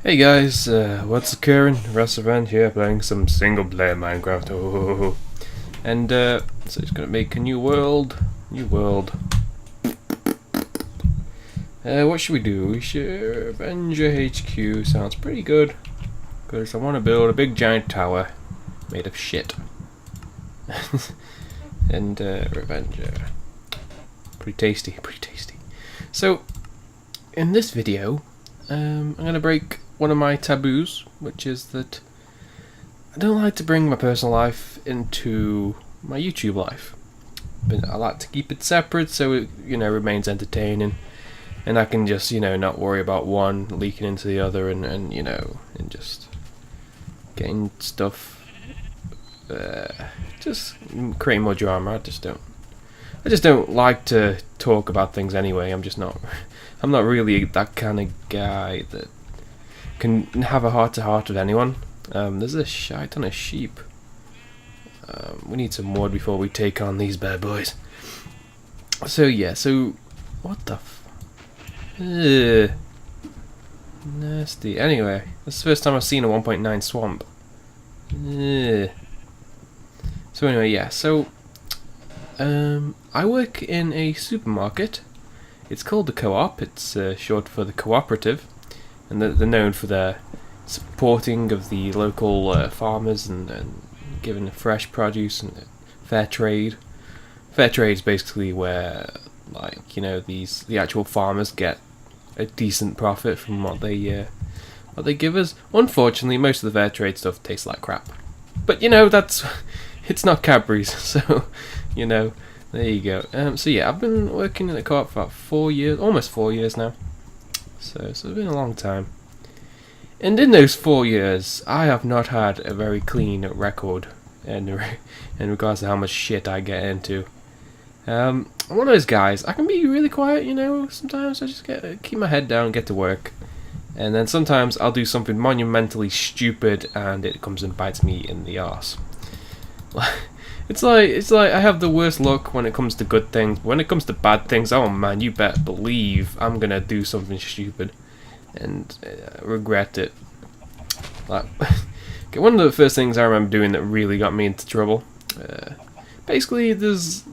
Hey guys, what's occurring? WrathzRevenge here, playing some single player Minecraft. Oh. And so it's gonna make a new world. What should we do? We should Avenger HQ. Sounds pretty good. Because I want to build a big giant tower made of shit. And Revenger. Pretty tasty. So, in this video, I'm gonna break one of my taboos, which is that I don't like to bring my personal life into my YouTube life. But I like to keep it separate so it, remains entertaining, and I can just, not worry about one leaking into the other and just getting stuff, just creating more drama. I just don't like to talk about things anyway. I'm not really that kind of guy that can have a heart-to-heart with anyone. There's a shite ton of sheep. We need some wood before we take on these bad boys. So yeah, what the nasty. Anyway, this is the first time I've seen a 1.9 swamp. So anyway, yeah, I work in a supermarket. It's called the Co-op. It's short for the cooperative, and they're known for their supporting of the local farmers and giving fresh produce and fair trade. Fair trade is basically where, the actual farmers get a decent profit from what they give us. Unfortunately, most of the fair trade stuff tastes like crap. But it's not Cadbury's, so there you go. So yeah, I've been working in the co-op for about 4 years, almost 4 years now. So it's been a long time. And in those 4 years, I have not had a very clean record in regards to how much shit I get into. I'm one of those guys. I can be really quiet, sometimes I just keep my head down and get to work. And then sometimes I'll do something monumentally stupid and it comes and bites me in the arse. It's like I have the worst luck when it comes to good things. When it comes to bad things, oh man, you better believe I'm gonna do something stupid and regret it. Like, okay, one of the first things I remember doing that really got me into trouble. Basically, there's,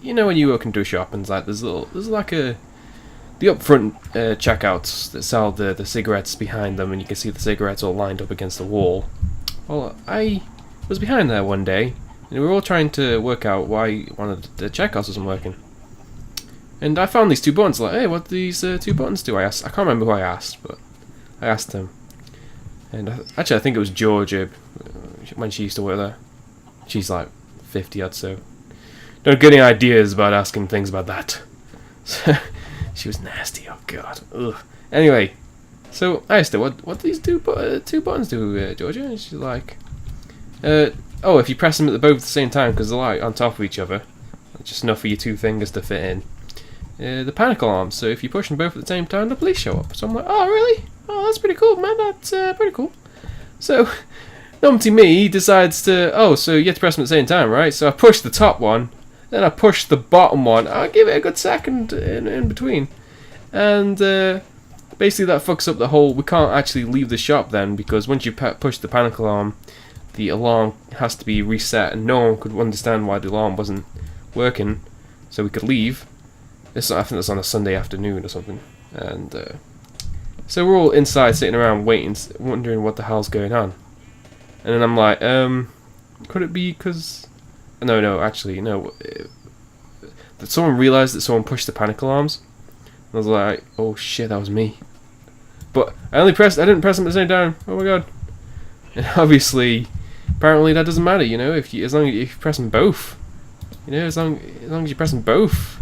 when you walk into a shop and there's the upfront checkouts that sell the cigarettes behind them, and you can see the cigarettes all lined up against the wall. Well, I was behind there one day, and we were all trying to work out why one of the checkouts wasn't working. And I found these two buttons, like, hey, what do these two buttons do? I can't remember who I asked, but I asked them. And actually, I think it was Georgia, when she used to work there. She's like 50 odd, so don't get any ideas about asking things about that. So, she was nasty, oh god. Ugh. Anyway, so I asked her, what do these two buttons do, Georgia? And she's like, oh, if you press them both at the same time, because they're like on top of each other, just enough for your two fingers to fit in. The panic alarms, so if you push them both at the same time, the police show up. So I'm like, oh really? Oh, that's pretty cool, man, that's pretty cool. So, numpty me decides to, oh, so you have to press them at the same time, right? So I push the top one, then I push the bottom one, I'll give it a good second in between. And basically that fucks up the whole, we can't actually leave the shop then, because once you push the panic alarm, the alarm has to be reset, and no one could understand why the alarm wasn't working, so we could leave. I think that's on a Sunday afternoon or something, and so we're all inside sitting around waiting, wondering what the hell's going on. And then I'm like, could it be because... No, actually, no. That someone realised that someone pushed the panic alarms. And I was like, oh shit, that was me. But I didn't press them at the same time. Oh my god. And obviously, apparently that doesn't matter, as long as you press them both. As long as you press them both,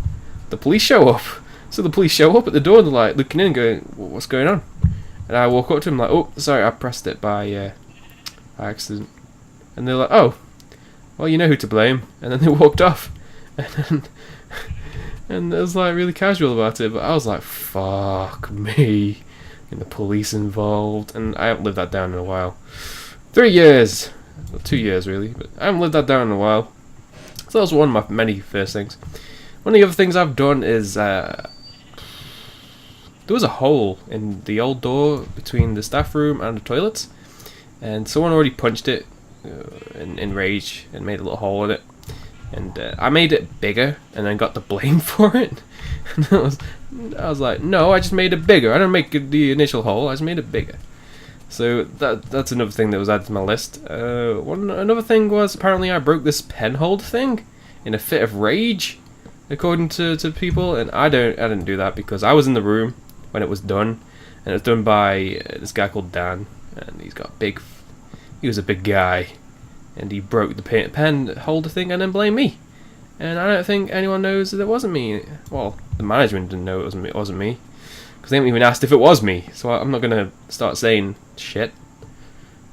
the police show up. So the police show up at the door, they're like looking in, going, "What's going on?" And I walk up to them like, "Oh, sorry, I pressed it by accident." And they're like, "Oh, well, you know who to blame." And then they walked off, and it was like really casual about it. But I was like, "Fuck me," and the police involved, and I haven't lived that down in a while. 3 years. Well, 2 years really, but I haven't lived that down in a while. So that was one of my many first things. One of the other things I've done is the there was a hole in the old door between the staff room and the toilets, and someone already punched it in rage and made a little hole in it. And I made it bigger and then got the blame for it. And I was like, no, I just made it bigger. I didn't make the initial hole. I just made it bigger. So that's another thing that was added to my list. Another thing was apparently I broke this pen holder thing in a fit of rage, according to people. And I didn't do that because I was in the room when it was done, and it was done by this guy called Dan, and he was a big guy, and he broke the pen holder thing and then blamed me. And I don't think anyone knows that it wasn't me. Well, the management didn't know it wasn't me, because they haven't even asked if it was me. So I'm not gonna start saying shit. I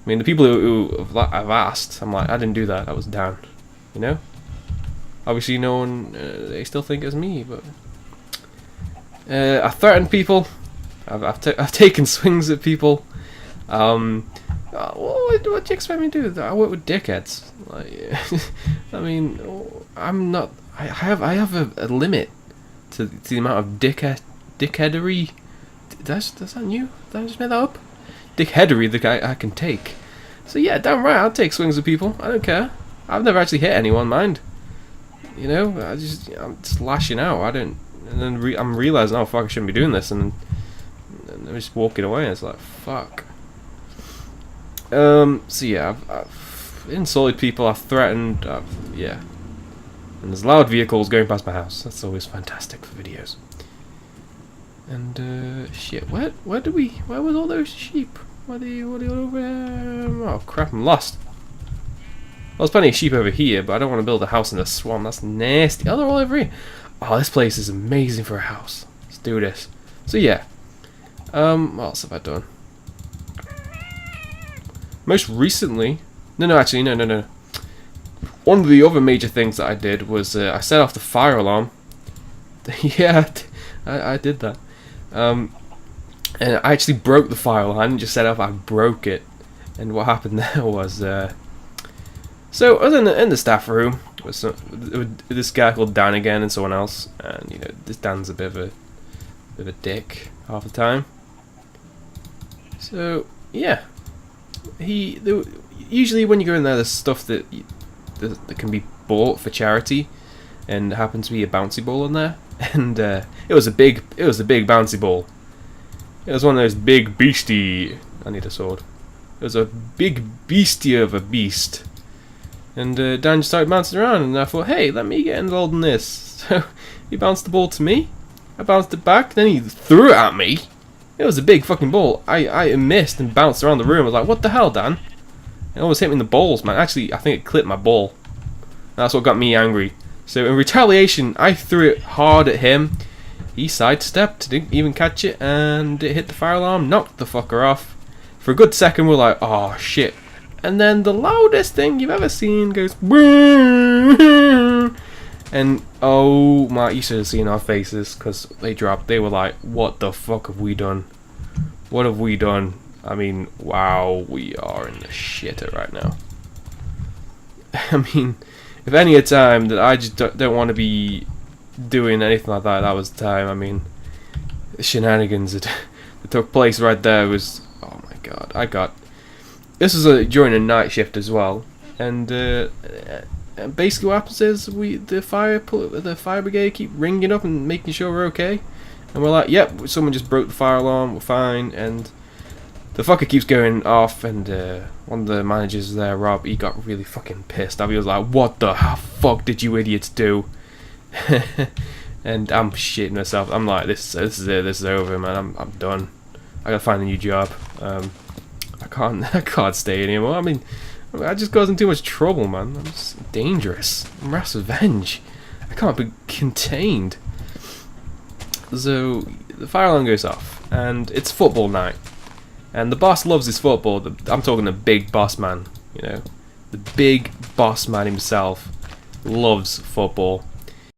mean, the people who I've asked, I'm like, I didn't do that. That was Dan. You know. Obviously, no one. They still think it's me, but I threatened people. I've taken swings at people. What do you expect me to do? I work with dickheads. Like, I mean, I'm not. I have a limit to the amount of dickheadery. That's that new? Did I just make that up? Dickheadery that I can take. So yeah, damn right, I'll take swings at people. I don't care. I've never actually hit anyone, mind. You know, I'm just lashing out. I don't, and then I'm realizing, oh fuck, I shouldn't be doing this, and I'm just walking away. And it's like, fuck. So yeah, I've insulted people. I've threatened. Yeah, and there's loud vehicles going past my house. That's always fantastic for videos. And shit, where was all those sheep? What are you over there? Oh crap, I'm lost. Well, there's plenty of sheep over here, but I don't want to build a house in a swamp. That's nasty. Oh, they're all over here. Oh, this place is amazing for a house. Let's do this. So yeah. What else have I done? Most recently, no. One of the other major things that I did was I set off the fire alarm. Yeah, I did that. And I actually broke the fire alarm. I didn't just set it off, I broke it. And what happened there was, so I was in the staff room with this guy called Dan again and someone else, and you know, this Dan's a bit of a dick half the time. So yeah, usually when you go in there, there's stuff that can be bought for charity, and there happened to be a bouncy ball in there, and it was a big bouncy ball. It was one of those big beastie. I need a sword. It was a big beastie of a beast. And Dan just started bouncing around, and I thought, hey, let me get involved in this. So he bounced the ball to me. I bounced it back, then he threw it at me. It was a big fucking ball. I missed and bounced around the room. I was like, what the hell, Dan? It almost hit me in the balls, man. Actually, I think it clipped my ball. That's what got me angry. So in retaliation, I threw it hard at him. He sidestepped, didn't even catch it, and it hit the fire alarm, knocked the fucker off. For a good second, we're like, oh shit. And then the loudest thing you've ever seen goes, and oh my, you should have seen our faces, because they dropped. They were like, what the fuck have we done? What have we done? I mean, wow, we are in the shitter right now. I mean, if any time that I just don't want to be doing anything like that, that was the time. I mean, the shenanigans that took place right there was, oh my god, this was during a night shift as well, and basically what happens is the fire brigade keep ringing up and making sure we're okay, and we're like, yep, someone just broke the fire alarm, we're fine, and the fucker keeps going off, and one of the managers there, Rob, he got really fucking pissed. He was like, what the fuck did you idiots do? And I'm shitting myself. I'm like, this is it. This is over, man. I'm done. I gotta find a new job. I can't stay anymore. I mean, I just causing too much trouble, man. I'm just dangerous. I'm WrathzRevenge. I can't be contained. So the fire alarm goes off, and it's football night. And the boss loves his football. I'm talking the big boss man. You know, the big boss man himself loves football.